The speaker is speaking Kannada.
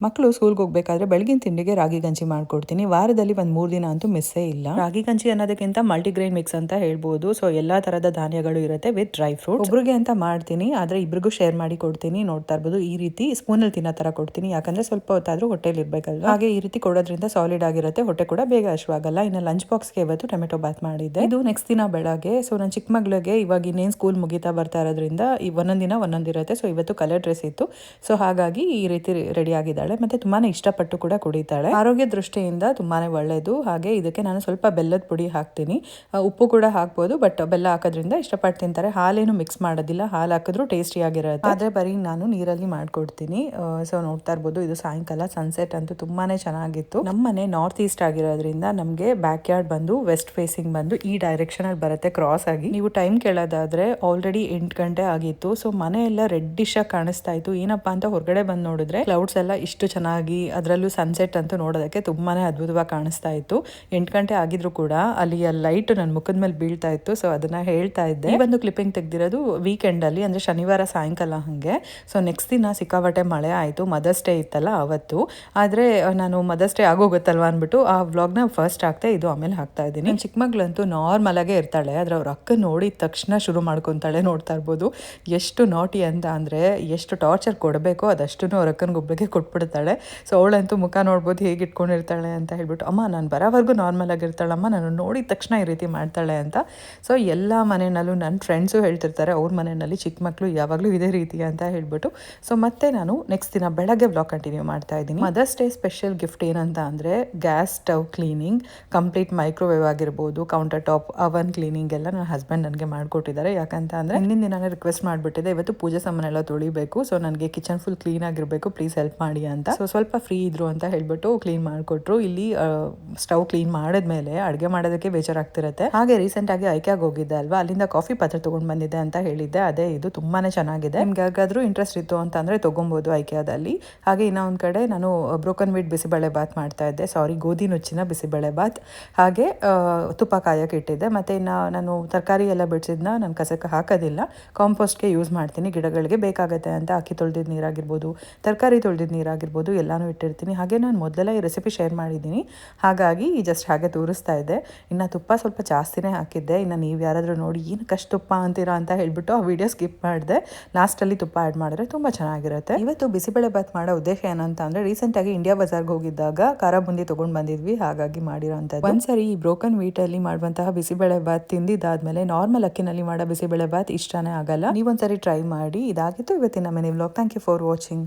ಮಕ್ಕಳು ಸ್ಕೂಲ್ಗೆ ಹೋಗ್ಬೇಕಾದ್ರೆ ಬೆಳಗಿನ ತಿಂಡಿಗೆ ರಾಗಿ ಗಂಜಿ ಮಾಡ್ಕೊಡ್ತೀನಿ. ವಾರದಲ್ಲಿ ಒಂದು 3 ದಿನ ಅಂತೂ ಮಿಸ್ಸೇ ಇಲ್ಲ. ರಾಗಿ ಗಂಜಿ ಅನ್ನೋದಕ್ಕಿಂತ ಮಲ್ಟಿಗ್ರೈನ್ ಮಿಕ್ಸ್ ಅಂತ ಹೇಳ್ಬೋದು. ಸೊ ಎಲ್ಲಾ ತರದ ಧಾನ್ಯಗಳು ಇರುತ್ತೆ ವಿತ್ ಡ್ರೈ ಫ್ರೂಟ್ಸ್. ಒಬ್ರಿಗೆ ಅಂತ ಮಾಡ್ತೀನಿ, ಆದ್ರೆ ಇಬ್ರಿಗೂ ಶೇರ್ ಮಾಡಿ ಕೊಡ್ತೀನಿ. ನೋಡ್ತಾ ಇರ್ಬೋದು, ಈ ರೀತಿ ಸ್ಪೂನಲ್ಲಿ ತಿನ್ನೋ ತರ ಕೊಡ್ತೀನಿ, ಯಾಕಂದ್ರೆ ಸ್ವಲ್ಪ ಹೊತ್ತಾದ್ರೂ ಹೊಟ್ಟೆಲಿ ಇರ್ಬೇಕಲ್ವಾ. ಹಾಗೆ ಈ ರೀತಿ ಕೊಡೋದ್ರಿಂದ ಸಾಲಿಡ್ ಆಗಿರುತ್ತೆ, ಹೊಟ್ಟೆ ಕೂಡ ಬೇಗ ಹಶ್ವಾಗಲ್ಲ. ಇನ್ನು ಲಂಚ್ ಬಾಕ್ಸ್ಗೆ ಇವತ್ತು ಟೊಮೆಟೊ ಬಾತ್ ಮಾಡಿದ್ದೆ. ಇದು ನೆಕ್ಸ್ಟ್ ದಿನ ಬೆಳಗ್ಗೆ. ಸೊ ನನ್ನ ಚಿಕ್ಕ ಮಗಳಿಗೆ ಇವಾಗ ಇನ್ನೇನು ಸ್ಕೂಲ್ ಮುಗಿತಾ ಬರ್ತಾ ಇರೋದ್ರಿಂದ ಒಂದೊಂದ್ ದಿನ ಒಂದೊಂದಿರುತ್ತೆ. ಸೊ ಇವತ್ತು ಕಲರ್ ಡ್ರೆಸ್ ಇತ್ತು, ಸೊ ಹಾಗಾಗಿ ಈ ರೀತಿ ರೆಡಿ ಆಗಿದ್ದಾಳೆ. ಮತ್ತೆ ತುಂಬಾನೇ ಇಷ್ಟಪಟ್ಟು ಕೂಡ ಕುಡಿತಾಳೆ. ಆರೋಗ್ಯ ದೃಷ್ಟಿಯಿಂದ ತುಂಬಾನೇ ಒಳ್ಳೇದು. ಹಾಗೆ ಇದಕ್ಕೆ ನಾನು ಸ್ವಲ್ಪ ಬೆಲ್ಲದ ಪುಡಿ ಹಾಕ್ತೀನಿ, ಉಪ್ಪು ಕೂಡ ಹಾಕ್ಬೋದು, ಬಟ್ ಬೆಲ್ಲ ಹಾಕೋದ್ರಿಂದ ಇಷ್ಟಪಟ್ಟು ತಿಂತಾರೆ. ಹಾಲೇನು ಮಿಕ್ಸ್ ಮಾಡೋದಿಲ್ಲ, ಹಾಲು ಹಾಕಿದ್ರು ಟೇಸ್ಟಿ ಆಗಿರುತ್ತೆ, ಆದ್ರೆ ಬರೀ ನಾನು ನೀರಲ್ಲಿ ಮಾಡ್ಕೊಡ್ತೀನಿ. ಸೊ ನೋಡ್ತಾ ಇರ್ಬೋದು, ಇದು ಸಾಯಂಕಾಲ ಸನ್ಸೆಟ್ ಅಂತೂ ತುಂಬಾನೇ ಚೆನ್ನಾಗಿತ್ತು. ನಮ್ಮನೆ ನಾರ್ತ್ ಈಸ್ಟ್ ಆಗಿರೋದ್ರಿಂದ ನಮಗೆ ಬ್ಯಾಕ್ ಯಾರ್ಡ್ ಬಂದು ವೆಸ್ಟ್ ಫೇಸಿಂಗ್ ಬಂದು ಈ ಡೈರೆಕ್ಷನ್ ಅಲ್ಲಿ ಬರುತ್ತೆ, ಕ್ರಾಸ್ ಆಗಿ. ನೀವು ಟೈಮ್ ಕೇಳೋದಾದ್ರೆ ಆಲ್ರೆಡಿ 8 ಗಂಟೆ ಆಗಿತ್ತು. ಸೊ ಮನೆ ಎಲ್ಲ ರೆಡ್ಡಿಶ್ ಆಗಿ ಕಾಣಿಸ್ತಾ ಇತ್ತು. ಏನಪ್ಪಾ ಅಂತ ಹೊರಗಡೆ ಬಂದು ನೋಡಿದ್ರೆ ಕ್ಲೌಡ್ಸ್ ಎಲ್ಲ ಇಷ್ಟು ಚೆನ್ನಾಗಿ, ಅದರಲ್ಲೂ ಸನ್ಸೆಟ್ ಅಂತೂ ನೋಡೋದಕ್ಕೆ ತುಂಬಾನೇ ಅದ್ಭುತವಾಗಿ ಕಾಣಿಸ್ತಾ ಇತ್ತು. 8 ಗಂಟೆ ಆಗಿದ್ರು ಕೂಡ ಅಲ್ಲಿಯ ಲೈಟ್ ನನ್ನ ಮುಖದ ಮೇಲೆ ಬೀಳ್ತಾ ಇತ್ತು. ಸೊ ಅದನ್ನ ಹೇಳ್ತಾ ಇದ್ದೆ. ಈ ಒಂದು ಕ್ಲಿಪ್ಪಿಂಗ್ ತೆಗ್ದಿರೋದು ವೀಕೆಂಡ್ ಅಲ್ಲಿ, ಅಂದ್ರೆ ಶನಿವಾರ ಸಾಯಂಕಾಲ ಹಂಗೆ. ಸೊ ನೆಕ್ಸ್ಟ್ ದಿನ ಸಿಕ್ಕಾಪಟ್ಟೆ ಮಳೆ ಆಯ್ತು, ಮದರ್ಸ್ ಡೇ ಇತ್ತಲ್ಲ ಅವತ್ತು. ಆದ್ರೆ ನಾನು ಮದರ್ಸ್ ಡೇ ಆಗೋಗುತ್ತಲ್ವಾ ಅಂದ್ಬಿಟ್ಟು ಆ ವ್ಲಾಗ್ನ ಫಸ್ಟ್ ಹಾಕ್ತೆ, ಇದು ಆಮೇಲೆ ಹಾಕ್ತಾ ಇದ್ದೀನಿ. ನನ್ನ ಚಿಕ್ಕ ಮಗಳಂತೂ ನಾರ್ಮಲ್ ಆಗೇ ಇರ್ತಾಳೆ, ಆದ್ರೆ ಅವ್ರ ಅಕ್ಕ ನೋಡಿದ ತಕ್ಷಣ ಶುರು ಮಾಡ್ಕೊಂತಾಳೆ. ನೋಡ್ತಾ ಇರ್ಬೋದು ಎಷ್ಟು ನಾಟಿ ಅಂತ, ಅಂದ್ರೆ ಎಷ್ಟು ಟಾರ್ಚರ್ ಕೊಡಬೇಕೋ ಅದಷ್ಟು ಅವ್ರ ಅಕ್ಕನಿಗೊಬ್ಬಳಿಗೆ ಕೊಟ್ಬಿಡ್ತಾಳೆ. ಸೊ ಅವಳಂತೂ ಮುಖ ನೋಡ್ಬೋದು ಹೇಗೆ ಇಟ್ಕೊಂಡಿರ್ತಾಳೆ ಅಂತ ಹೇಳ್ಬಿಟ್ಟು, ಅಮ್ಮ ನಾನು ಬರೋವರೆಗೂ ನಾರ್ಮಲ್ ಆಗಿರ್ತಾಳಮ್ಮ, ನಾನು ನೋಡಿದ ತಕ್ಷಣ ಈ ರೀತಿ ಮಾಡ್ತಾಳೆ ಅಂತ. ಸೊ ಎಲ್ಲ ಮನೆಯಲ್ಲೂ ನನ್ನ ಫ್ರೆಂಡ್ಸು ಹೇಳ್ತಿರ್ತಾರೆ ಅವ್ರ ಮನೆಯಲ್ಲಿ ಚಿಕ್ಕ ಮಕ್ಕಳು ಯಾವಾಗಲೂ ಇದೇ ರೀತಿ ಅಂತ ಹೇಳ್ಬಿಟ್ಟು. ಸೊ ಮತ್ತೆ ನಾನು ನೆಕ್ಸ್ಟ್ ದಿನ ಬೆಳಗ್ಗೆ ಬ್ಲಾಗ್ ಕಂಟಿನ್ಯೂ ಮಾಡ್ತಾ ಇದ್ದೀನಿ. ಮದರ್ಸ್ ಡೇ ಸ್ಪೆಷಲ್ ಗಿಫ್ಟ್ ಏನಂತ ಅಂದರೆ gas stove cleaning, complete microwave ಆಗಿರ್ಬೋದು, ಕೌಂಟರ್ ಟಾಪ್, ಅವನ್ ಕ್ಲೀನಿಂಗ್ ಎಲ್ಲ ನನ್ನ ಹಸ್ಬೆಂಡ್ ನನಗೆ ಮಾಡಿಕೊಟ್ಟಿದ್ದಾರೆ. ಯಾಕಂತ ಅಂದರೆ ಹಿಂದಿನ ದಿನಾನೇ ರಿಕ್ವೆಸ್ಟ್ ಮಾಡಿಬಿಟ್ಟಿದೆ, ಇವತ್ತು ಪೂಜೆ ಸಾಮಾನೆಲ್ಲ ತೊಳಿಬೇಕು, ಸೊ ನನಗೆ ಕಿಚನ್ ಫುಲ್ ಕ್ಲೀನ್ ಆಗಿರಬೇಕು, ಪ್ಲೀಸ್ ಹೆಲ್ಪ್ ಮಾಡಿ ಅಂತ. ಸೊ ಸ್ವಲ್ಪ ಫ್ರೀ ಇದ್ರು ಅಂತ ಹೇಳ್ಬಿಟ್ಟು ಕ್ಲೀನ್ ಮಾಡಿಕೊಟ್ರು. ಇಲ್ಲಿ ಸ್ಟವ್ ಕ್ಲೀನ್ ಮಾಡಿದ್ಮೇಲೆ ಅಡುಗೆ ಮಾಡೋದಕ್ಕೆ ಬೇಜಾರಾಗ್ತಿರುತ್ತೆ. ಹಾಗೆ ರೀಸೆಂಟ್ ಆಗಿ ಐಕ್ಯಾಗ್ ಹೋಗಿದ್ದೆ ಅಲ್ವಾ, ಅಲ್ಲಿಂದ ಕಾಫಿ ಪತ್ರ ತೊಗೊಂಡು ಬಂದಿದ್ದೆ ಅಂತ ಹೇಳಿದ್ದೆ, ಅದೇ ಇದು ತುಂಬಾನೇ ಚೆನ್ನಾಗಿದೆ. ನಿಮ್ಗೆ ಯಾರಿಗಾದ್ರೂ ಇಂಟ್ರೆಸ್ಟ್ ಇತ್ತು ಅಂತ ಅಂದ್ರೆ ತೊಗೊಬೋದು ಐಕ್ಯಾದಲ್ಲಿ. ಹಾಗೆ ಇನ್ನೊಂದು ಕಡೆ ನಾನು ಬ್ರೋಕನ್ ವೀಟ್ ಬಿಸಿಬೇಳೆ ಬಾತ್ ಮಾಡ್ತಾ ಇದ್ದೆ, ಗೋಧಿ ನುಚ್ಚಿನ ಬಿಸಿಬೇಳೆ ಬಾತ್. ಹಾಗೆ ತುಪ್ಪ ಕಾಯಕ್ಕೆ ಇಟ್ಟಿದ್ದೆ. ಮತ್ತೆ ನಾನು ತರಕಾರಿ ಎಲ್ಲ ಬಿಡಿಸಿದ್ನ ನಾನು ಕಸಕ್ಕೆ ಹಾಕೋದಿಲ್ಲ, ಕಾಂಪೋಸ್ಟ್ಗೆ ಯೂಸ್ ಮಾಡ್ತೀನಿ. ಗಿಡಗಳಿಗೆ ಬೇಕಾಗುತ್ತೆ ಅಂತ ಅಕ್ಕಿ ತೊಳೆದಿದ್ದ ನೀರಾಗಿರ್ಬೋದು, ತರಕಾರಿ ತೊಳೆದಿದ್ದ ನೀರಾಗಿರ್ಬೋದು ಎಲ್ಲಾನು ಇಟ್ಟಿರ್ತೀನಿ. ಹಾಗೆ ನಾನು ಮೊದಲೆಲ್ಲ ಈ ರೆಸಿಪಿ ಶೇರ್ ಮಾಡಿದ್ದೀನಿ, ಹಾಗಾಗಿ ಜಸ್ಟ್ ಹಾಗೆ ತೋರಿಸ್ತಾ ಇದ್ದೆ. ಇನ್ನು ತುಪ್ಪ ಸ್ವಲ್ಪ ಜಾಸ್ತಿನೇ ಹಾಕಿದ್ದೆ. ಇನ್ನು ನೀವು ಯಾರಾದರೂ ನೋಡಿ ಏನಕ್ಕಷ್ಟು ತುಪ್ಪ ಅಂತೀರಾ ಅಂತ ಹೇಳ್ಬಿಟ್ಟು ಆ ವಿಡಿಯೋ ಸ್ಕಿಪ್ ಮಾಡಿದೆ. ಲಾಸ್ಟಲ್ಲಿ ತುಪ್ಪ ಆ್ಯಡ್ ಮಾಡಿದ್ರೆ ತುಂಬ ಚೆನ್ನಾಗಿರುತ್ತೆ. ಇವತ್ತು ಬಿಸಿಬೇಳೆ ಬಾತ್ ಮಾಡೋ ಉದ್ದೇಶ ಏನಂತ ಅಂದರೆ, ರೀಸೆಂಟಾಗಿ ಇಂಡಿಯಾ ಬಜಾರ್ಗೆ ಹೋಗಿದ್ದಾಗ ಖಾರ ಬುಂದಿ ತೊಗೊಂಡು ಬಂದಿದ್ವಿ, ಹಾಗಾಗಿ ಮಾಡಿರೋಂಥದ್ದು. ಒಂದ್ಸರಿ ಈ ಬ್ರೋಕನ್ ವೀಟಲ್ಲಿ ಮಾಡುವಂತಹ ಬಿಸಿಬೇಳೆ ಬಾತ್ ತಿಂದಿದ್ದಾದ್ಮೇಲೆ ನಾರ್ಮಲ್ ಅಕ್ಕಿನಲ್ಲಿ ಮಾಡೋ ಬಿಸಿಬೇಳೆ ಬಾತ್ ಇಷ್ಟನೇ ಆಗಲ್ಲ. ನೀವೊಂದ್ಸರಿ ಟ್ರೈ ಮಾಡಿ. ಇದಾಗಿತ್ತು ಇವತ್ತಿನ mini vlog. Thank you for watching.